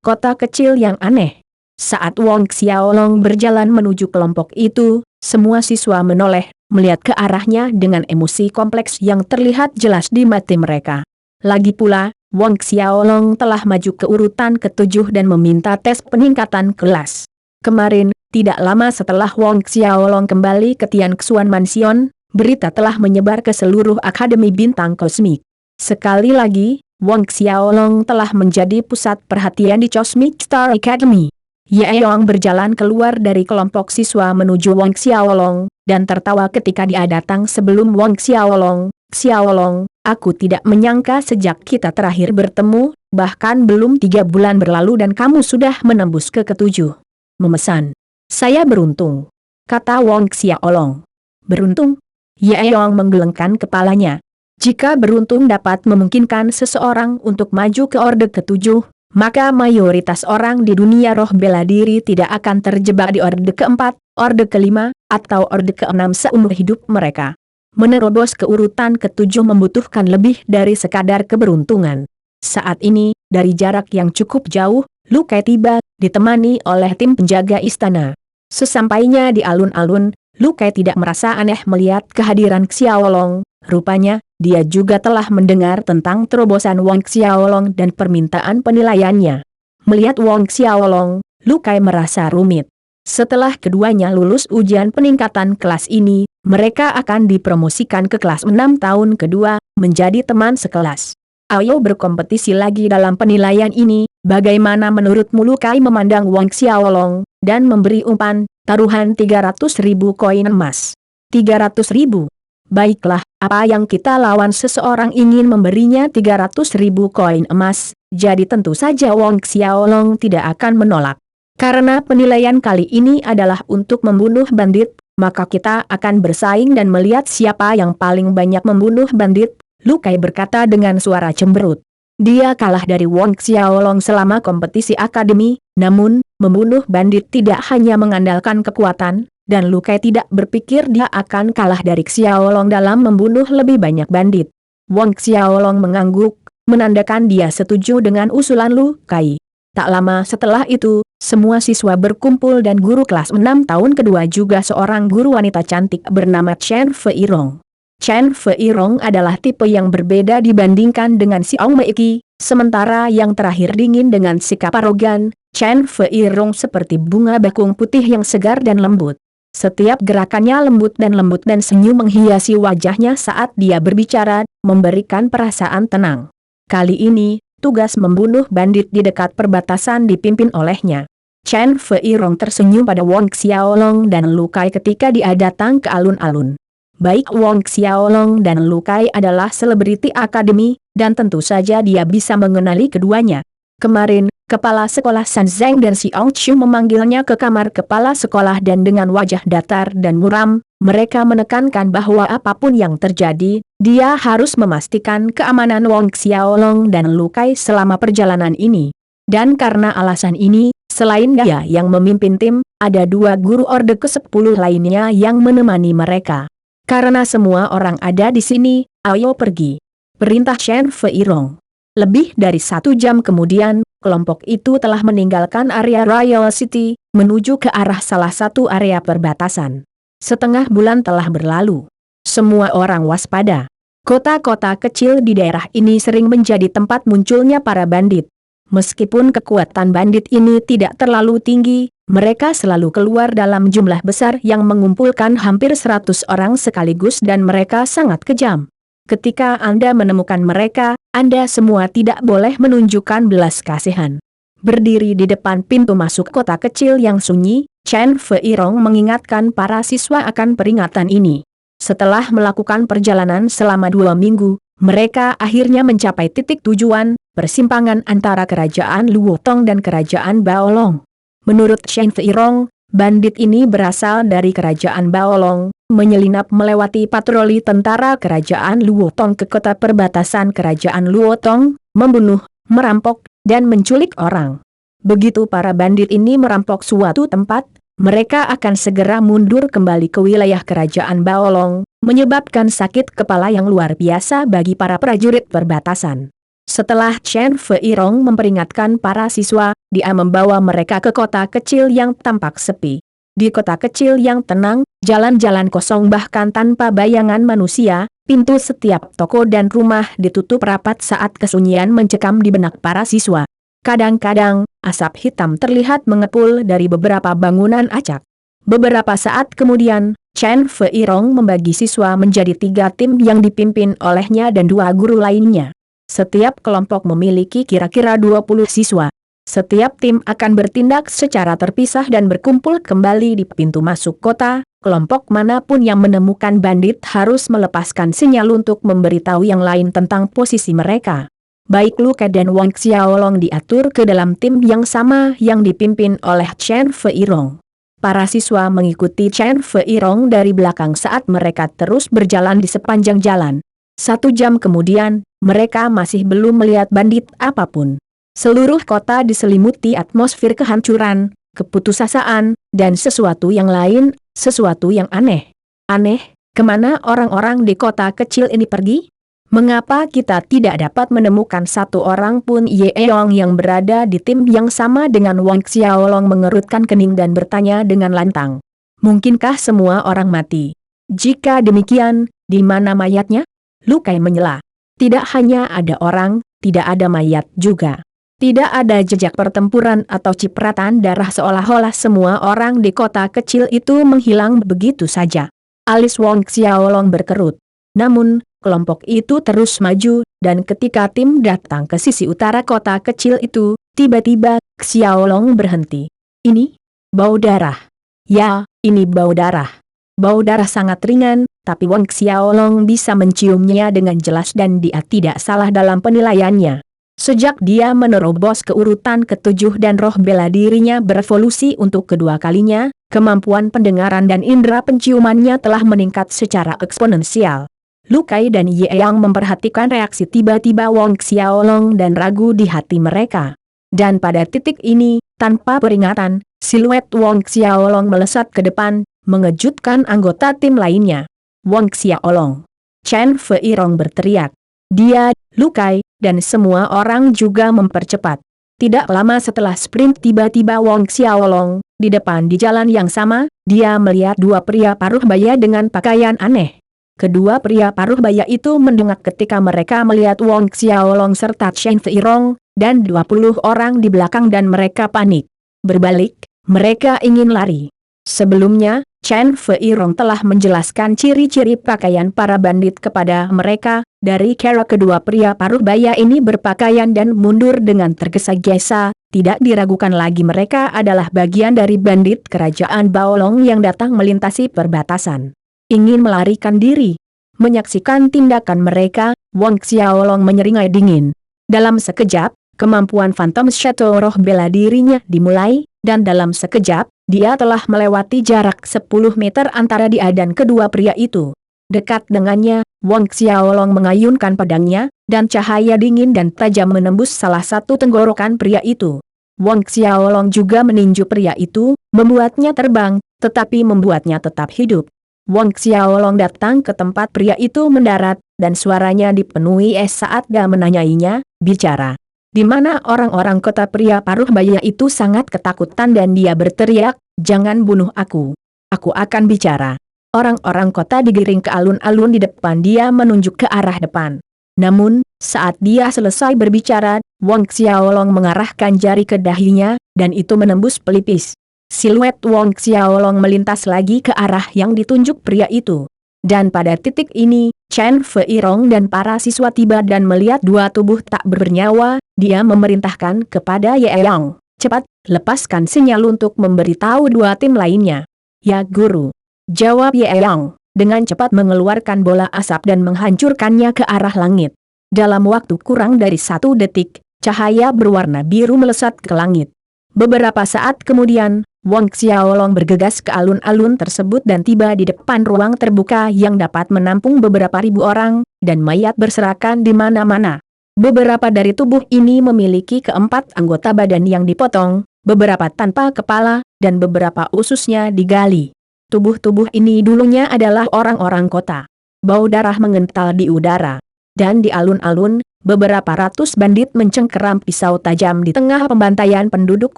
Kota Kecil yang Aneh. Saat Wang Xiaolong berjalan menuju kelompok itu, semua siswa menoleh, melihat ke arahnya dengan emosi kompleks yang terlihat jelas di mata mereka. Lagi pula, Wang Xiaolong telah maju ke urutan ke-7 dan meminta tes peningkatan kelas. Kemarin, tidak lama setelah Wang Xiaolong kembali ke Tian Xuan Mansion, berita telah menyebar ke seluruh Akademi Bintang Kosmik. Sekali lagi, Wang Xiaolong telah menjadi pusat perhatian di Cosmic Star Academy. Yeong berjalan keluar dari kelompok siswa menuju Wang Xiaolong, dan tertawa ketika dia datang sebelum Wang Xiaolong. Xiaolong, aku tidak menyangka sejak kita terakhir bertemu, bahkan belum 3 bulan berlalu dan kamu sudah menembus ke ketujuh. Memesan. Saya beruntung, kata Wang Xiaolong. Beruntung? Yeong menggelengkan kepalanya. Jika beruntung dapat memungkinkan seseorang untuk maju ke orde ketujuh, maka mayoritas orang di dunia roh bela diri tidak akan terjebak di orde keempat, orde kelima, atau orde keenam seumur hidup mereka. Menerobos ke urutan ketujuh membutuhkan lebih dari sekadar keberuntungan. Saat ini, dari jarak yang cukup jauh, Lu Kai tiba, ditemani oleh tim penjaga istana. Sesampainya di alun-alun, Lu Kai tidak merasa aneh melihat kehadiran Xiaolong. Rupanya, dia juga telah mendengar tentang terobosan Wang Xiaolong dan permintaan penilaiannya. Melihat Wang Xiaolong, Lu Kai merasa rumit. Setelah keduanya lulus ujian peningkatan kelas ini, mereka akan dipromosikan ke kelas 6 tahun kedua, menjadi teman sekelas. Ayo berkompetisi lagi dalam penilaian ini. Bagaimana menurutmu? Lu Kai memandang Wang Xiaolong, dan memberi umpan, taruhan 300.000 koin emas. 300.000? Baiklah, apa yang kita lawan? Seseorang ingin memberinya 300.000 koin emas, jadi tentu saja Wang Xiaolong tidak akan menolak. Karena penilaian kali ini adalah untuk membunuh bandit, maka kita akan bersaing dan melihat siapa yang paling banyak membunuh bandit, Lu Kai berkata dengan suara cemberut. Dia kalah dari Wang Xiaolong selama kompetisi akademi, namun, membunuh bandit tidak hanya mengandalkan kekuatan, dan Lu Kai tidak berpikir dia akan kalah dari Xiaolong dalam membunuh lebih banyak bandit. Wang Xiaolong mengangguk, menandakan dia setuju dengan usulan Lu Kai. Tak lama setelah itu, semua siswa berkumpul dan guru kelas 6 tahun kedua juga seorang guru wanita cantik bernama Chen Feirong. Chen Feirong adalah tipe yang berbeda dibandingkan dengan Xiao Meiki, sementara yang terakhir dingin dengan sikap arogan. Chen Feirong seperti bunga bakung putih yang segar dan lembut. Setiap gerakannya lembut dan senyum menghiasi wajahnya saat dia berbicara, memberikan perasaan tenang. Kali ini, tugas membunuh bandit di dekat perbatasan dipimpin olehnya. Chen Feirong tersenyum pada Wang Xiaolong dan Lu Kai ketika dia datang ke alun-alun. Baik Wang Xiaolong dan Lu Kai adalah selebriti akademi, dan tentu saja dia bisa mengenali keduanya. Kemarin, kepala sekolah San Zheng dan Xiong Chu memanggilnya ke kamar kepala sekolah dan dengan wajah datar dan muram, mereka menekankan bahwa apapun yang terjadi, dia harus memastikan keamanan Wang Xiaolong dan Lu Kai selama perjalanan ini. Dan karena alasan ini, selain dia yang memimpin tim, ada 2 guru orde ke-10 lainnya yang menemani mereka. Karena semua orang ada di sini, ayo pergi. Perintah Chen Feirong. Lebih dari 1 jam kemudian, kelompok itu telah meninggalkan area Royal City, menuju ke arah salah satu area perbatasan. Setengah bulan telah berlalu. Semua orang waspada. Kota-kota kecil di daerah ini sering menjadi tempat munculnya para bandit. Meskipun kekuatan bandit ini tidak terlalu tinggi, mereka selalu keluar dalam jumlah besar yang mengumpulkan hampir 100 orang sekaligus dan mereka sangat kejam. Ketika Anda menemukan mereka, Anda semua tidak boleh menunjukkan belas kasihan. Berdiri di depan pintu masuk kota kecil yang sunyi, Chen Feirong mengingatkan para siswa akan peringatan ini. Setelah melakukan perjalanan selama 2 minggu, mereka akhirnya mencapai titik tujuan, persimpangan antara kerajaan Luotong dan kerajaan Baolong. Menurut Chen Feirong, bandit ini berasal dari kerajaan Baolong, menyelinap melewati patroli tentara kerajaan Luotong ke kota perbatasan kerajaan Luotong, membunuh, merampok, dan menculik orang. Begitu para bandit ini merampok suatu tempat, mereka akan segera mundur kembali ke wilayah kerajaan Baolong, menyebabkan sakit kepala yang luar biasa bagi para prajurit perbatasan. Setelah Chen Feirong memperingatkan para siswa, dia membawa mereka ke kota kecil yang tampak sepi. Di kota kecil yang tenang, jalan-jalan kosong bahkan tanpa bayangan manusia, pintu setiap toko dan rumah ditutup rapat saat kesunyian mencekam di benak para siswa. Kadang-kadang, asap hitam terlihat mengepul dari beberapa bangunan acak. Beberapa saat kemudian, Chen Feirong membagi siswa menjadi 3 tim yang dipimpin olehnya dan 2 guru lainnya. Setiap kelompok memiliki kira-kira 20 siswa. Setiap tim akan bertindak secara terpisah dan berkumpul kembali di pintu masuk kota. Kelompok manapun yang menemukan bandit harus melepaskan sinyal untuk memberitahu yang lain tentang posisi mereka. Baik Lu Kai dan Wang Xiaolong diatur ke dalam tim yang sama yang dipimpin oleh Chen Feirong. Para siswa mengikuti Chen Feirong dari belakang saat mereka terus berjalan di sepanjang jalan. 1 jam kemudian, mereka masih belum melihat bandit apapun. Seluruh kota diselimuti atmosfer kehancuran, keputusasaan, dan sesuatu yang lain, sesuatu yang aneh. Aneh, kemana orang-orang di kota kecil ini pergi? Mengapa kita tidak dapat menemukan satu orang pun? Ye Eong yang berada di tim yang sama dengan Wang Xiaolong mengerutkan kening dan bertanya dengan lantang. Mungkinkah semua orang mati? Jika demikian, di mana mayatnya? Lu Kai menyela. Tidak hanya ada orang, tidak ada mayat juga. Tidak ada jejak pertempuran atau cipratan darah, seolah-olah semua orang di kota kecil itu menghilang begitu saja. Alis Wang Xiaolong berkerut. Namun, kelompok itu terus maju, dan ketika tim datang ke sisi utara kota kecil itu, tiba-tiba Xiaolong berhenti. Ini? Bau darah. Ya, ini bau darah. Bau darah sangat ringan, tapi Wang Xiaolong bisa menciumnya dengan jelas dan dia tidak salah dalam penilaiannya. Sejak dia menerobos ke urutan ke-7 dan roh bela dirinya berevolusi untuk kedua kalinya, kemampuan pendengaran dan indera penciumannya telah meningkat secara eksponensial. Lu Kai dan Ye Yang memperhatikan reaksi tiba-tiba Wang Xiaolong dan ragu di hati mereka. Dan pada titik ini, tanpa peringatan, siluet Wang Xiaolong melesat ke depan, mengejutkan anggota tim lainnya. Wang Xiaolong! Chen Feirong berteriak. Dia, Lu Kai, dan semua orang juga mempercepat. Tidak lama setelah sprint tiba-tiba Wang Xiaolong, di depan di jalan yang sama, dia melihat 2 pria paruh baya dengan pakaian aneh. Kedua pria paruh baya itu mendongak ketika mereka melihat Wang Xiaolong serta Chen Feirong, dan 20 orang di belakang dan mereka panik. Berbalik, mereka ingin lari. Sebelumnya, Chen Feirong telah menjelaskan ciri-ciri pakaian para bandit kepada mereka. Dari cara kedua pria paruh baya ini berpakaian dan mundur dengan tergesa-gesa, tidak diragukan lagi mereka adalah bagian dari bandit kerajaan Baolong yang datang melintasi perbatasan. Ingin melarikan diri. Menyaksikan tindakan mereka, Wang Xiaolong menyeringai dingin. Dalam sekejap, kemampuan Phantom Shadow roh bela dirinya dimulai, dan dalam sekejap, dia telah melewati jarak 10 meter antara dia dan kedua pria itu. Dekat dengannya, Wang Xiaolong mengayunkan pedangnya, dan cahaya dingin dan tajam menembus salah satu tenggorokan pria itu. Wang Xiaolong juga meninju pria itu, membuatnya terbang, tetapi membuatnya tetap hidup. Wang Xiaolong datang ke tempat pria itu mendarat, dan suaranya dipenuhi saat dia menanyainya, bicara. Di mana orang-orang kota? Pria paruh baya itu sangat ketakutan dan dia berteriak, jangan bunuh aku. Aku akan bicara. Orang-orang kota digiring ke alun-alun di depan dia menunjuk ke arah depan. Namun, saat dia selesai berbicara, Wang Xiaolong mengarahkan jari ke dahinya, dan itu menembus pelipis. Siluet Wang Xiaolong melintas lagi ke arah yang ditunjuk pria itu. Dan pada titik ini, Chen Feirong dan para siswa tiba dan melihat 2 tubuh tak bernyawa, dia memerintahkan kepada Ye Yang, cepat, lepaskan sinyal untuk memberitahu 2 tim lainnya. Ya Guru, jawab Ye Yang, dengan cepat mengeluarkan bola asap dan menghancurkannya ke arah langit. Dalam waktu kurang dari 1 detik, cahaya berwarna biru melesat ke langit. Beberapa saat kemudian, Wang Xiaolong bergegas ke alun-alun tersebut dan tiba di depan ruang terbuka yang dapat menampung beberapa ribu orang, dan mayat berserakan di mana-mana. Beberapa dari tubuh ini memiliki 4 anggota badan yang dipotong, beberapa tanpa kepala, dan beberapa ususnya digali. Tubuh-tubuh ini dulunya adalah orang-orang kota. Bau darah mengental di udara. Dan di alun-alun, beberapa ratus bandit mencengkeram pisau tajam di tengah pembantaian penduduk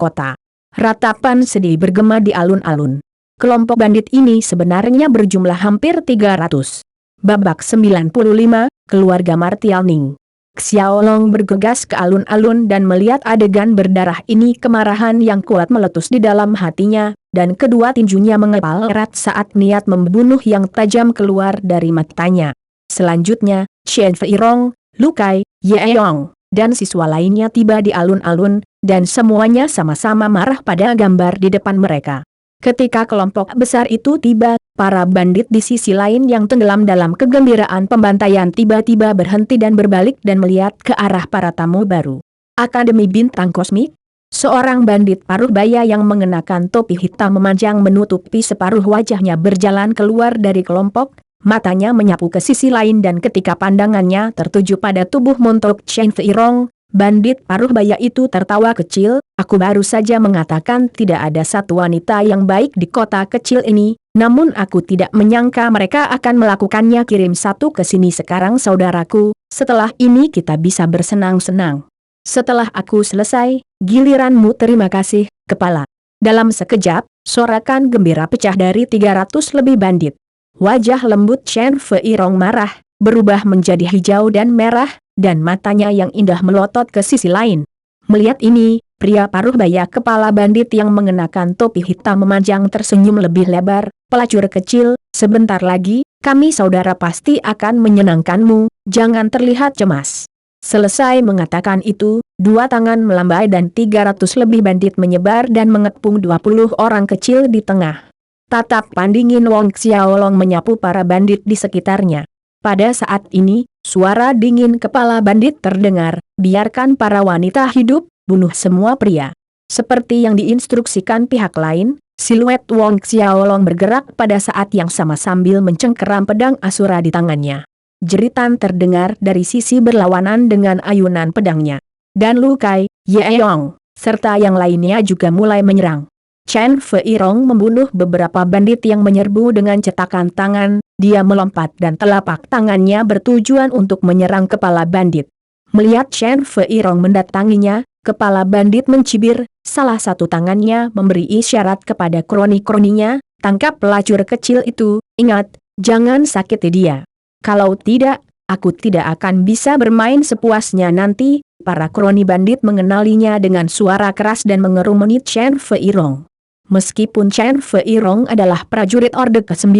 kota. Ratapan sedih bergema di alun-alun. Kelompok bandit ini sebenarnya berjumlah hampir 300. Babak 95, Keluarga Martial Ning. Xiaolong bergegas ke alun-alun dan melihat adegan berdarah ini, kemarahan yang kuat meletus di dalam hatinya, dan kedua tinjunya mengepal erat saat niat membunuh yang tajam keluar dari matanya. Selanjutnya, Chen Feirong, Lu Kai, Ye Yang, dan siswa lainnya tiba di alun-alun, dan semuanya sama-sama marah pada gambar di depan mereka. Ketika kelompok besar itu tiba, para bandit di sisi lain yang tenggelam dalam kegembiraan pembantaian tiba-tiba berhenti dan berbalik dan melihat ke arah para tamu baru. Akademi Bintang Kosmik? Seorang bandit paruh baya yang mengenakan topi hitam memanjang menutupi separuh wajahnya berjalan keluar dari kelompok, matanya menyapu ke sisi lain dan ketika pandangannya tertuju pada tubuh montok Chen Feirong, bandit paruh baya itu tertawa kecil. Aku baru saja mengatakan tidak ada satu wanita yang baik di kota kecil ini, namun aku tidak menyangka mereka akan melakukannya. Kirim satu ke sini sekarang saudaraku, setelah ini kita bisa bersenang-senang. Setelah aku selesai, giliranmu. Terima kasih, kepala. Dalam sekejap, sorakan gembira pecah dari 300 lebih bandit. Wajah lembut Chen Feirong marah, berubah menjadi hijau dan merah, dan matanya yang indah melotot ke sisi lain. Melihat ini, pria paruh baya kepala bandit yang mengenakan topi hitam memanjang tersenyum lebih lebar. Pelacur kecil, sebentar lagi, kami saudara pasti akan menyenangkanmu, jangan terlihat cemas. Selesai mengatakan itu, dua tangan melambai dan 300 lebih bandit menyebar dan mengepung 20 orang kecil di tengah. Tatapan dingin Wong Xiaolong menyapu para bandit di sekitarnya. Pada saat ini, suara dingin kepala bandit terdengar, biarkan para wanita hidup, bunuh semua pria. Seperti yang diinstruksikan pihak lain, siluet Wong Xiaolong bergerak pada saat yang sama sambil mencengkeram pedang Asura di tangannya. Jeritan terdengar dari sisi berlawanan dengan ayunan pedangnya. Dan Lu Kai, Ye Yong, serta yang lainnya juga mulai menyerang. Chen Feirong membunuh beberapa bandit yang menyerbu dengan cetakan tangan, dia melompat dan telapak tangannya bertujuan untuk menyerang kepala bandit. Melihat Chen Feirong mendatanginya, kepala bandit mencibir, salah satu tangannya memberi isyarat kepada kroni-kroninya, tangkap pelacur kecil itu, ingat, jangan sakiti dia. Kalau tidak, aku tidak akan bisa bermain sepuasnya nanti. Para kroni bandit mengenalinya dengan suara keras dan mengerumuni Chen Feirong. Meskipun Chen Feirong adalah prajurit Orde ke-9,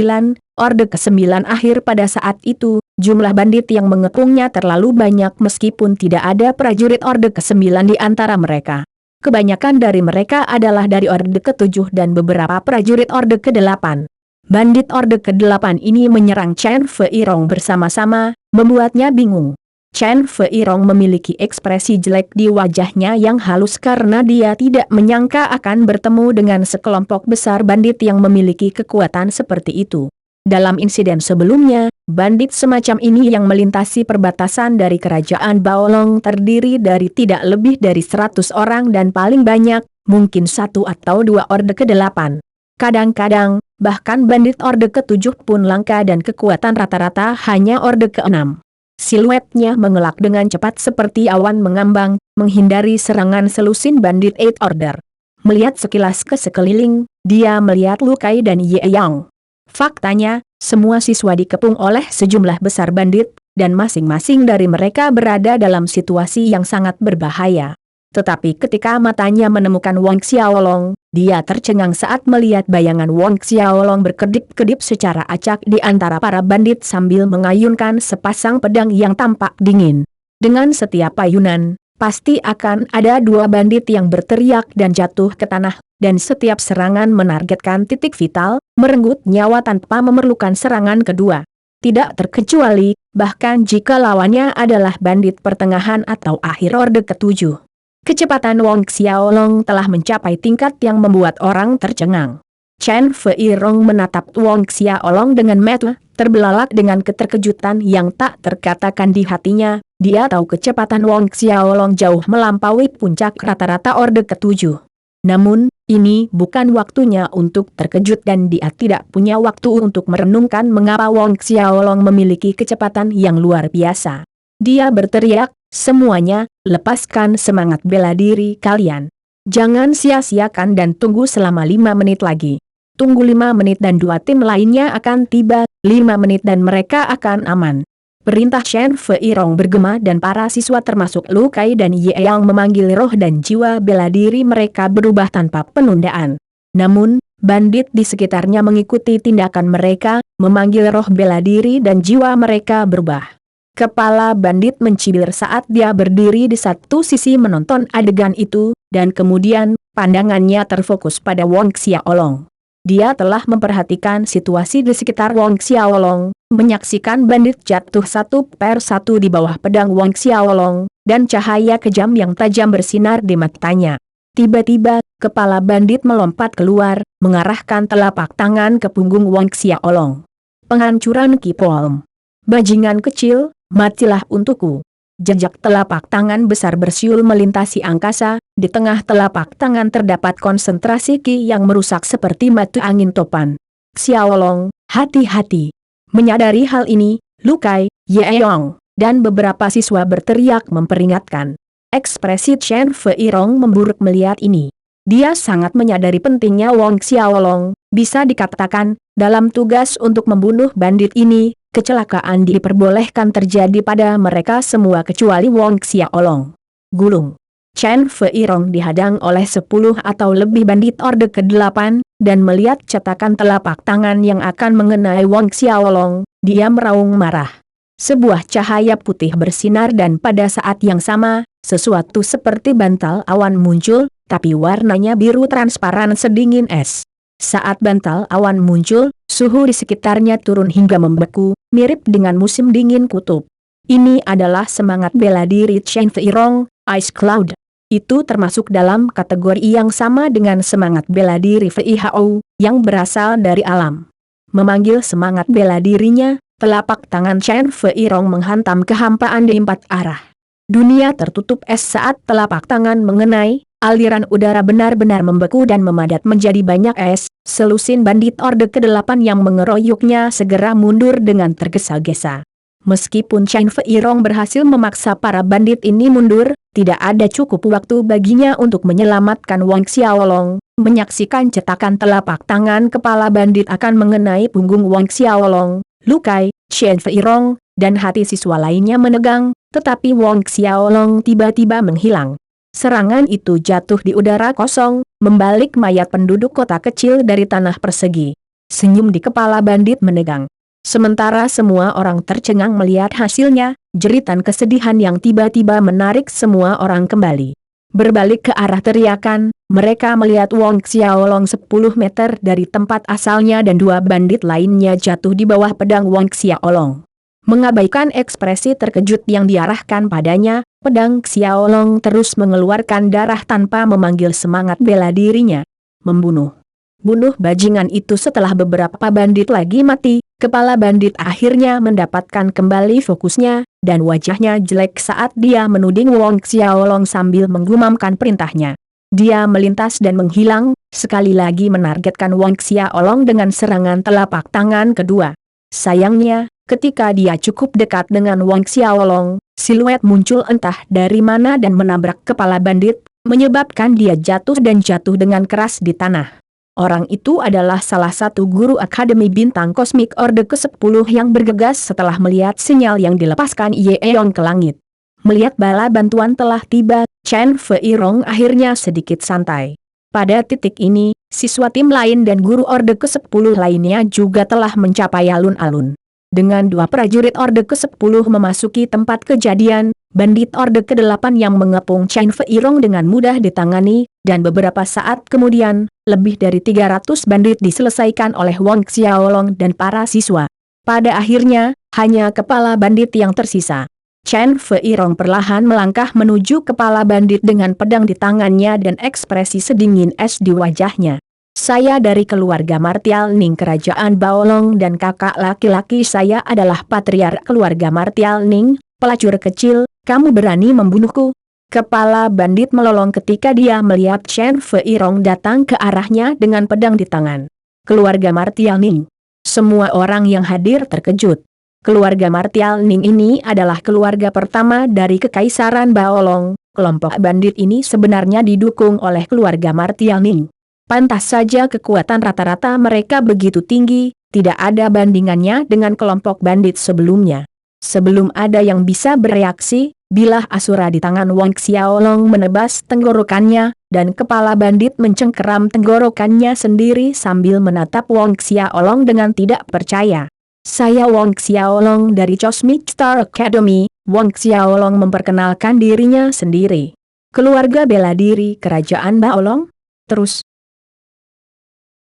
Orde ke-9 akhir pada saat itu, jumlah bandit yang mengepungnya terlalu banyak meskipun tidak ada prajurit Orde ke-9 di antara mereka. Kebanyakan dari mereka adalah dari Orde ke-7 dan beberapa prajurit Orde ke-8. Bandit Orde ke-8 ini menyerang Chen Feirong bersama-sama, membuatnya bingung. Chen Feirong memiliki ekspresi jelek di wajahnya yang halus karena dia tidak menyangka akan bertemu dengan sekelompok besar bandit yang memiliki kekuatan seperti itu. Dalam insiden sebelumnya, bandit semacam ini yang melintasi perbatasan dari kerajaan Baolong terdiri dari tidak lebih dari 100 orang dan paling banyak, mungkin 1 atau 2 Orde ke-8. Kadang-kadang, bahkan bandit Orde ke-7 pun langka dan kekuatan rata-rata hanya Orde ke-6. Siluetnya mengelak dengan cepat seperti awan mengambang, menghindari serangan selusin bandit 8 Order. Melihat sekilas ke sekeliling, dia melihat Lu Kai dan Ye Yang. Faktanya, semua siswa dikepung oleh sejumlah besar bandit, dan masing-masing dari mereka berada dalam situasi yang sangat berbahaya. Tetapi ketika matanya menemukan Wong Xiaolong, dia tercengang saat melihat bayangan Wong Xiaolong berkedip-kedip secara acak di antara para bandit sambil mengayunkan sepasang pedang yang tampak dingin. Dengan setiap ayunan, pasti akan ada 2 bandit yang berteriak dan jatuh ke tanah, dan setiap serangan menargetkan titik vital, merenggut nyawa tanpa memerlukan serangan kedua. Tidak terkecuali, bahkan jika lawannya adalah bandit pertengahan atau akhir Orde ke-7. Kecepatan Wong Xiaolong telah mencapai tingkat yang membuat orang tercengang. Chen Feirong menatap Wong Xiaolong dengan mata terbelalak dengan keterkejutan yang tak terkatakan di hatinya. Dia tahu kecepatan Wong Xiaolong jauh melampaui puncak rata-rata Orde ke-7. Namun, ini bukan waktunya untuk terkejut dan dia tidak punya waktu untuk merenungkan mengapa Wong Xiaolong memiliki kecepatan yang luar biasa. Dia berteriak, semuanya, lepaskan semangat bela diri kalian. Jangan sia-siakan dan tunggu selama 5 menit lagi. Tunggu 5 menit dan 2 tim lainnya akan tiba, 5 menit dan mereka akan aman. Perintah Chen Feirong bergema dan para siswa termasuk Lu Kai dan Ye Yang memanggil roh dan jiwa bela diri mereka berubah tanpa penundaan. Namun, bandit di sekitarnya mengikuti tindakan mereka, memanggil roh bela diri dan jiwa mereka berubah. Kepala bandit mencibir saat dia berdiri di satu sisi menonton adegan itu, dan kemudian, pandangannya terfokus pada Wong Xiaolong. Dia telah memperhatikan situasi di sekitar Wong Xiaolong, menyaksikan bandit jatuh satu per satu di bawah pedang Wong Xiaolong, dan cahaya kejam yang tajam bersinar di matanya. Tiba-tiba, kepala bandit melompat keluar, mengarahkan telapak tangan ke punggung Wong Xiaolong. Penghancuran Ki Polm. Bajingan kecil, matilah untukku. Jejak telapak tangan besar bersiul melintasi angkasa, di tengah telapak tangan terdapat konsentrasi Ki yang merusak seperti mata angin topan. Xiaolong, hati-hati. Menyadari hal ini, Lu Kai, Yeong, dan beberapa siswa berteriak memperingatkan. Ekspresi Chen Feirong memburuk melihat ini. Dia sangat menyadari pentingnya Wong Xiaolong, bisa dikatakan, dalam tugas untuk membunuh bandit ini, kecelakaan diperbolehkan terjadi pada mereka semua kecuali Wong Xiaolong. Gulung. Chen Feirong dihadang oleh 10 atau lebih bandit Orde ke-8, dan melihat cetakan telapak tangan yang akan mengenai Wong Xiaolong, dia meraung marah. Sebuah cahaya putih bersinar dan pada saat yang sama, sesuatu seperti bantal awan muncul, tapi warnanya biru transparan sedingin es. Saat bantal awan muncul, suhu di sekitarnya turun hingga membeku, mirip dengan musim dingin kutub. Ini adalah semangat bela diri Chen Feirong, Ice Cloud. Itu termasuk dalam kategori yang sama dengan semangat bela diri Fei Hao, yang berasal dari alam. Memanggil semangat bela dirinya, telapak tangan Chen Feirong menghantam kehampaan di 4 arah. Dunia tertutup es saat telapak tangan mengenai, aliran udara benar-benar membeku dan memadat menjadi banyak es, selusin bandit Orde ke-8 yang mengeroyoknya segera mundur dengan tergesa-gesa. Meskipun Chen Feirong berhasil memaksa para bandit ini mundur, tidak ada cukup waktu baginya untuk menyelamatkan Wong Xiaolong. Menyaksikan cetakan telapak tangan kepala bandit akan mengenai punggung Wong Xiaolong, Lu Kai, Chen Feirong, dan hati siswa lainnya menegang, tetapi Wong Xiaolong tiba-tiba menghilang. Serangan itu jatuh di udara kosong, membalik mayat penduduk kota kecil dari tanah persegi. Senyum di kepala bandit menegang. Sementara semua orang tercengang melihat hasilnya, jeritan kesedihan yang tiba-tiba menarik semua orang kembali. Berbalik ke arah teriakan, mereka melihat Wong Xiaolong 10 meter dari tempat asalnya dan 2 bandit lainnya jatuh di bawah pedang Wong Xiaolong. Mengabaikan ekspresi terkejut yang diarahkan padanya, pedang Xiaolong terus mengeluarkan darah tanpa memanggil semangat bela dirinya. Membunuh. Bunuh bajingan itu. Setelah beberapa bandit lagi mati, kepala bandit akhirnya mendapatkan kembali fokusnya, dan wajahnya jelek saat dia menuding Wong Xiaolong sambil menggumamkan perintahnya. Dia melintas dan menghilang, sekali lagi menargetkan Wong Xiaolong dengan serangan telapak tangan kedua. Sayangnya, ketika dia cukup dekat dengan Wong Xiaolong, siluet muncul entah dari mana dan menabrak kepala bandit, menyebabkan dia jatuh dengan keras di tanah. Orang itu adalah salah satu guru Akademi Bintang Kosmik Orde ke-10 yang bergegas setelah melihat sinyal yang dilepaskan Yeong ke langit. Melihat bala bantuan telah tiba, Chen Feirong akhirnya sedikit santai. Pada titik ini, siswa tim lain dan guru Orde ke-10 lainnya juga telah mencapai alun-alun. Dengan 2 prajurit Orde ke-10 memasuki tempat kejadian, bandit Orde ke-8 yang mengepung Chen Feirong dengan mudah ditangani, dan beberapa saat kemudian, lebih dari 300 bandit diselesaikan oleh Wong Xiaolong dan para siswa. Pada akhirnya, hanya kepala bandit yang tersisa. Chen Feirong perlahan melangkah menuju kepala bandit dengan pedang di tangannya dan ekspresi sedingin es di wajahnya. Saya dari keluarga Martial Ning Kerajaan Baolong dan kakak laki-laki saya adalah patriark keluarga Martial Ning, pelacur kecil, kamu berani membunuhku? Kepala bandit melolong ketika dia melihat Chen Feirong datang ke arahnya dengan pedang di tangan. Keluarga Martial Ning. Semua orang yang hadir terkejut. Keluarga Martial Ning ini adalah keluarga pertama dari Kekaisaran Baolong. Kelompok bandit ini sebenarnya didukung oleh keluarga Martial Ning. Pantas saja kekuatan rata-rata mereka begitu tinggi, tidak ada bandingannya dengan kelompok bandit sebelumnya. Sebelum ada yang bisa bereaksi, bilah Asura di tangan Wong Xiaolong menebas tenggorokannya, dan kepala bandit mencengkeram tenggorokannya sendiri sambil menatap Wong Xiaolong dengan tidak percaya. Saya Wong Xiaolong dari Cosmic Star Academy. Wong Xiaolong memperkenalkan dirinya sendiri. Keluarga bela diri Kerajaan Baolong? Terus,